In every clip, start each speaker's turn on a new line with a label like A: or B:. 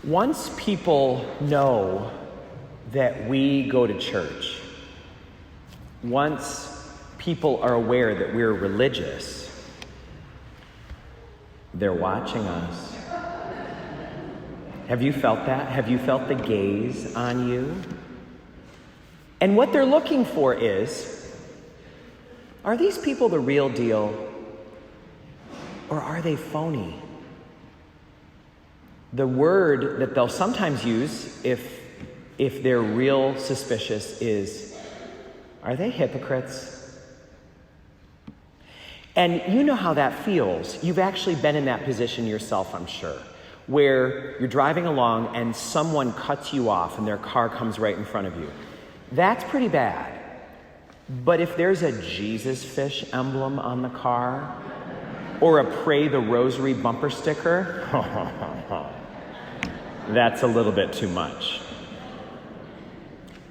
A: Once people know that we go to church, once people are aware that we're religious, they're watching us. Have you felt that? Have you felt the gaze on you? And what they're looking for is, are these people the real deal, or are they phony? The word that they'll sometimes use if they're real suspicious is, are they hypocrites? And you know how that feels. You've actually been in that position yourself, I'm sure, where you're driving along and someone cuts you off and their car comes right in front of you. That's pretty bad. But if there's a Jesus fish emblem on the car, or a Pray the Rosary bumper sticker, that's a little bit too much.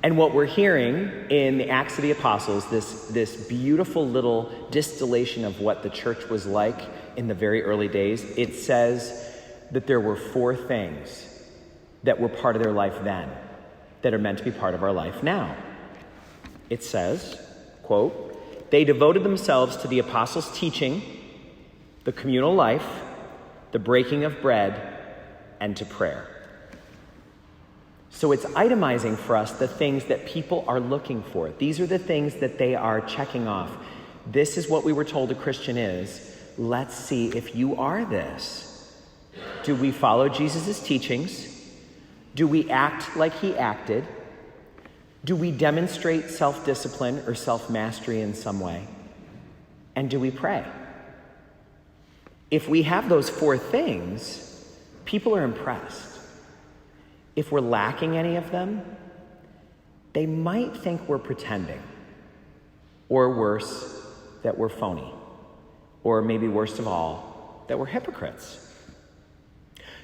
A: And what we're hearing in the Acts of the Apostles, this beautiful little distillation of what the church was like in the very early days, it says that there were 4 things that were part of their life then that are meant to be part of our life now. It says, quote, they devoted themselves to the apostles' teaching, the communal life, the breaking of bread, and to prayer. So it's itemizing for us the things that people are looking for. These are the things that they are checking off. This is what we were told a Christian is. Let's see if you are this. Do we follow Jesus' teachings? Do we act like he acted? Do we demonstrate self-discipline or self-mastery in some way? And do we pray? If we have those 4 things, people are impressed. If we're lacking any of them, they might think we're pretending. Or worse, that we're phony. Or maybe worst of all, that we're hypocrites.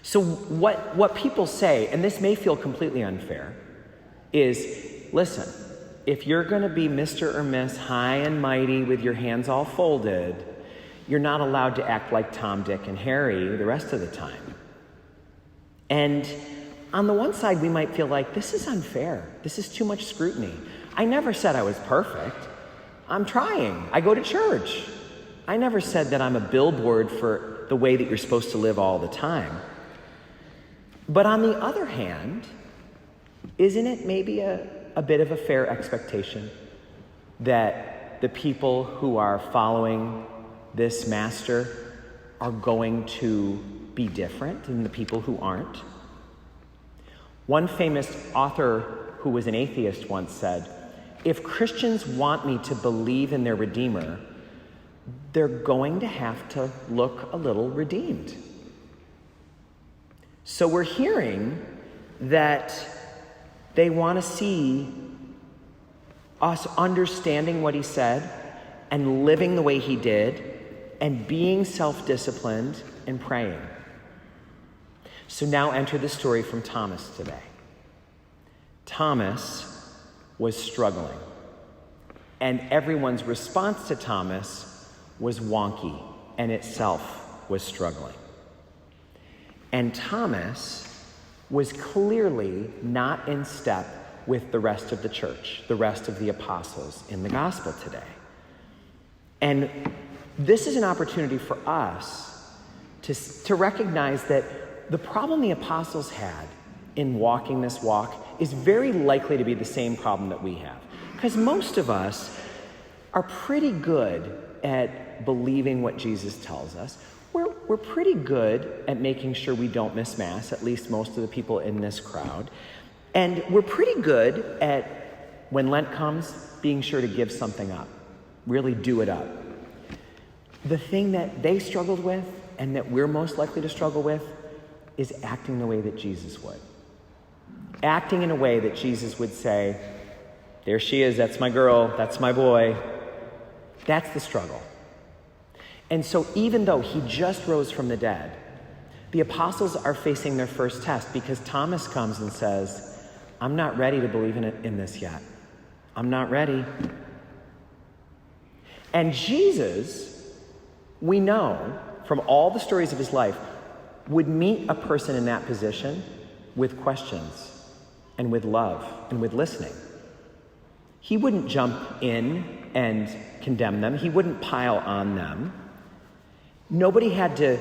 A: So what people say, and this may feel completely unfair, is, listen, if you're going to be Mr. or Miss high and mighty with your hands all folded, you're not allowed to act like Tom, Dick, and Harry the rest of the time. And on the one side, we might feel like, this is unfair. This is too much scrutiny. I never said I was perfect. I'm trying. I go to church. I never said that I'm a billboard for the way that you're supposed to live all the time. But on the other hand, isn't it maybe a bit of a fair expectation that the people who are following this master are going to be different than the people who aren't? One famous author who was an atheist once said, if Christians want me to believe in their Redeemer, they're going to have to look a little redeemed. So we're hearing that they want to see us understanding what he said and living the way he did and being self-disciplined and praying. So now enter the story from Thomas today. Thomas was struggling, and everyone's response to Thomas was wonky and itself was struggling. And Thomas was clearly not in step with the rest of the church, the rest of the apostles in the gospel today. And this is an opportunity for us to recognize that the problem the apostles had in walking this walk is very likely to be the same problem that we have. Because most of us are pretty good at believing what Jesus tells us. We're pretty good at making sure we don't miss Mass, at least most of the people in this crowd. And we're pretty good at, when Lent comes, being sure to give something up, really do it up. The thing that they struggled with and that we're most likely to struggle with is acting the way that Jesus would. Acting in a way that Jesus would say, there she is, that's my girl, that's my boy. That's the struggle. And so even though he just rose from the dead, the apostles are facing their first test because Thomas comes and says, I'm not ready to believe in this yet. I'm not ready. And Jesus, we know from all the stories of his life, would meet a person in that position with questions and with love and with listening. He wouldn't jump in and condemn them. He wouldn't pile on them. Nobody had to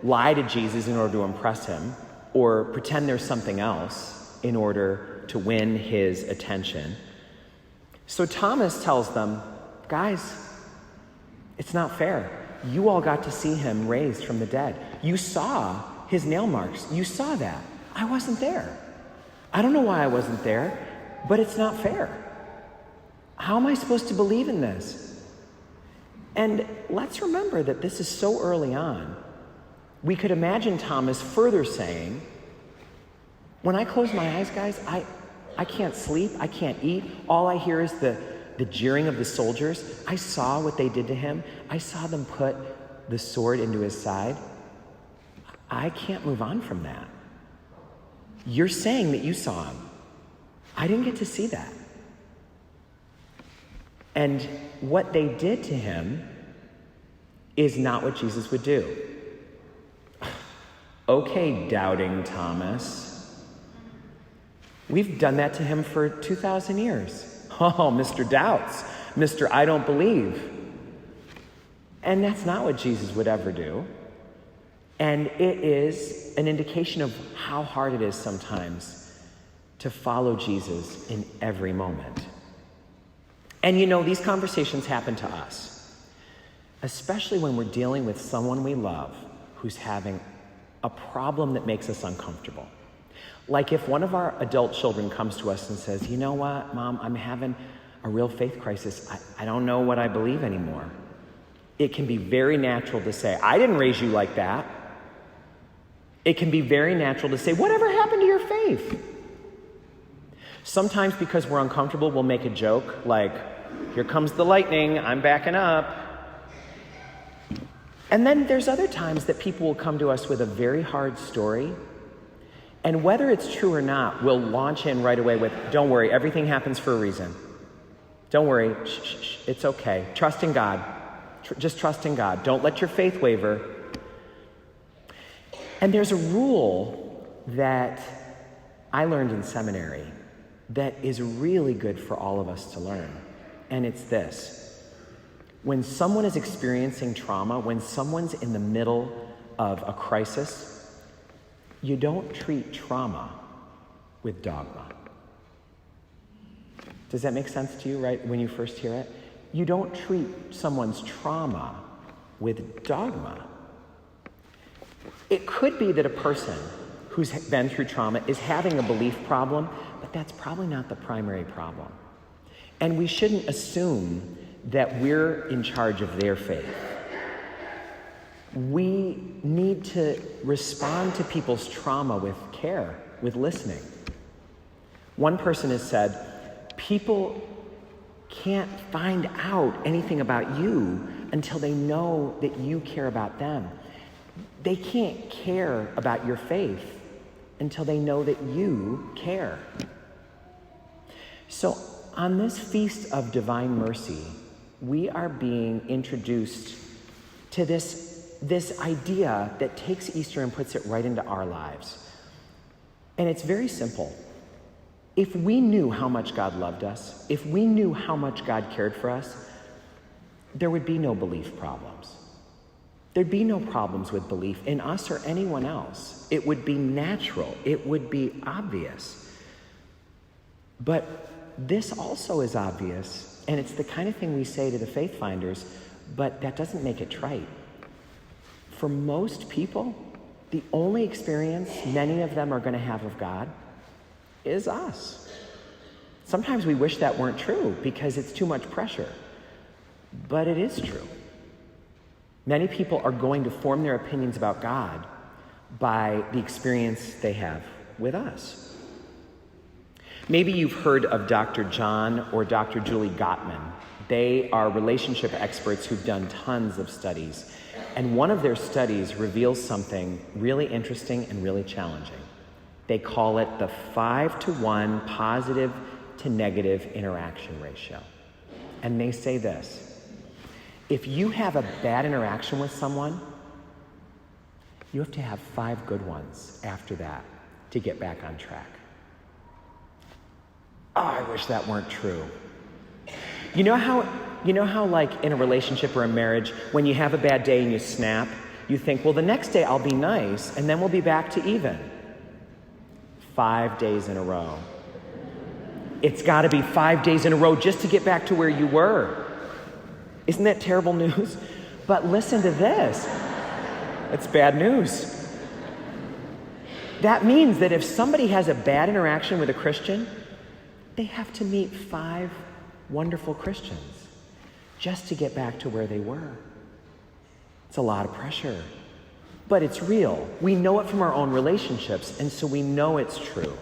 A: lie to Jesus in order to impress him or pretend there's something else in order to win his attention. So Thomas tells them, guys, it's not fair. You all got to see him raised from the dead. You saw his nail marks. You saw that. I wasn't there. I don't know why I wasn't there, but it's not fair. How am I supposed to believe in this? And let's remember that this is so early on. We could imagine Thomas further saying, when I close my eyes, guys, I can't sleep, I can't eat. All I hear is the jeering of the soldiers. I saw what they did to him. I saw them put the sword into his side. I can't move on from that. You're saying that you saw him. I didn't get to see that. And what they did to him is not what Jesus would do. Okay, doubting Thomas. We've done that to him for 2,000 years. Oh, Mr. Doubts, Mr. I don't believe. And that's not what Jesus would ever do. And it is an indication of how hard it is sometimes to follow Jesus in every moment. And you know, these conversations happen to us, especially when we're dealing with someone we love who's having a problem that makes us uncomfortable. Like if one of our adult children comes to us and says, you know what, Mom, I'm having a real faith crisis. I don't know what I believe anymore. It can be very natural to say, I didn't raise you like that. It can be very natural to say, whatever happened to your faith? Sometimes because we're uncomfortable, we'll make a joke like, here comes the lightning, I'm backing up. And then there's other times that people will come to us with a very hard story. And whether it's true or not, we'll launch in right away with, don't worry, everything happens for a reason. Don't worry, shh, it's okay. Trust in God. Just trust in God. Don't let your faith waver. And there's a rule that I learned in seminary that is really good for all of us to learn. And it's this. When someone is experiencing trauma, when someone's in the middle of a crisis, you don't treat trauma with dogma. Does that make sense to you, right, when you first hear it? You don't treat someone's trauma with dogma. It could be that a person who's been through trauma is having a belief problem, but that's probably not the primary problem. And we shouldn't assume that we're in charge of their faith. We need to respond to people's trauma with care, with listening. One person has said, people can't find out anything about you until they know that you care about them. They can't care about your faith until they know that you care. So on this Feast of Divine Mercy, we are being introduced to this idea that takes Easter and puts it right into our lives. And it's very simple. If we knew how much God loved us, if we knew how much God cared for us, there would be no belief problems. There'd be no problems with belief in us or anyone else. It would be natural. It would be obvious. But this also is obvious, and it's the kind of thing we say to the faith finders, but that doesn't make it trite. For most people, the only experience many of them are going to have of God is us. Sometimes we wish that weren't true because it's too much pressure, but it is true. Many people are going to form their opinions about God by the experience they have with us. Maybe you've heard of Dr. John or Dr. Julie Gottman. They are relationship experts who've done tons of studies. And one of their studies reveals something really interesting and really challenging. They call it the 5-to-1 positive to negative interaction ratio. And they say this: if you have a bad interaction with someone, you have to have 5 good ones after that to get back on track. Oh, I wish that weren't true. You know how like in a relationship or a marriage, when you have a bad day and you snap, you think, well, the next day I'll be nice and then we'll be back to even. 5 days in a row. It's got to be 5 days in a row just to get back to where you were. Isn't that terrible news? But listen to this. It's bad news. That means that if somebody has a bad interaction with a Christian, they have to meet 5 wonderful Christians just to get back to where they were. It's a lot of pressure, but it's real. We know it from our own relationships, and so we know it's true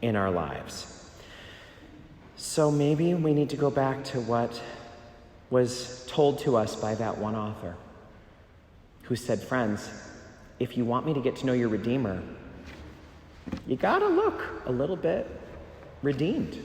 A: in our lives. So maybe we need to go back to what was told to us by that one author who said, friends, if you want me to get to know your Redeemer, you gotta look a little bit redeemed.